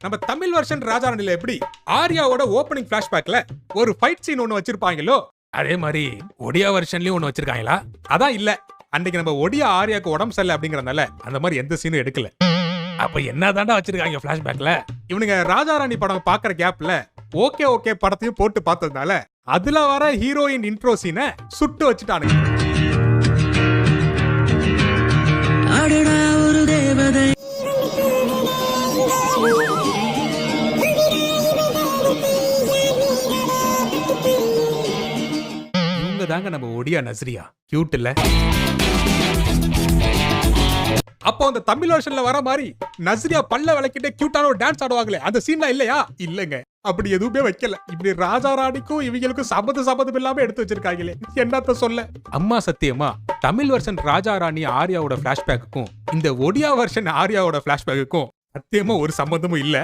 நம்ம தமிழ் வெர்ஷன் ராஜாராணில எப்படி ஆர்யாவோட ஓப்பனிங் பிளாஷ்பேக்ல ஒரு ஃபைட் சீன் ஒன்னு வச்சிருப்பாங்களோ அதே மாதிரி ஒடியா வெர்ஷன்லயும் ஒன்னு வச்சிருக்காங்களா? அதான் இல்ல, அன்னைக்கு நம்ம ஒடியா ஆர்யாக்கு உடம்பு சரியில்லை அப்படிங்கறதுனால அந்த மாதிரி எந்த சீனும் எடுக்கல. அப்ப என்னதாண்டா வச்சிருக்காங்க பிளாஷ்பேக்ல? இவனுங்க ராஜாராணி படம் பாக்குற கேப்ல ஓகே ஓகே படத்தையும் போட்டு பார்த்ததுனால அதுல வர ஹீரோயின் இன்ட்ரோ சீனை சுட்டு வச்சுட்டானுங்க. ஒரு தேவதை இவங்க தாங்க நம்ம ஒடியா நஸ்ரியா. கியூட் இல்ல? அப்போ அந்த தமிழ் வெர்ஷன்ல வர மாதிரி நஸ்ரியா பல்ல விளக்கிட்டு கியூட்டான ஒரு டான்ஸ் ஆடுவாங்களே, அந்த சீன்லாம் இல்லையா? இல்லங்க, அப்படி எதுவுமே வைக்கல. இப்படி ராஜாராணிக்கும் இவங்களுக்கும் சபதம் இல்லாம எடுத்து வச்சிருக்காங்களே, என்னத்த சொல்ல. அம்மா சத்தியமா தமிழ் வெர்ஷன் ராஜாராணி ஆர்யாவோட பிளாஷ்பேக்குக்கும் இந்த ஒடியா வெர்ஷன் ஆர்யாவோட பிளாஷ்பேக்குக்கும் சத்தியமா ஒரு சம்பந்தமும் இல்ல.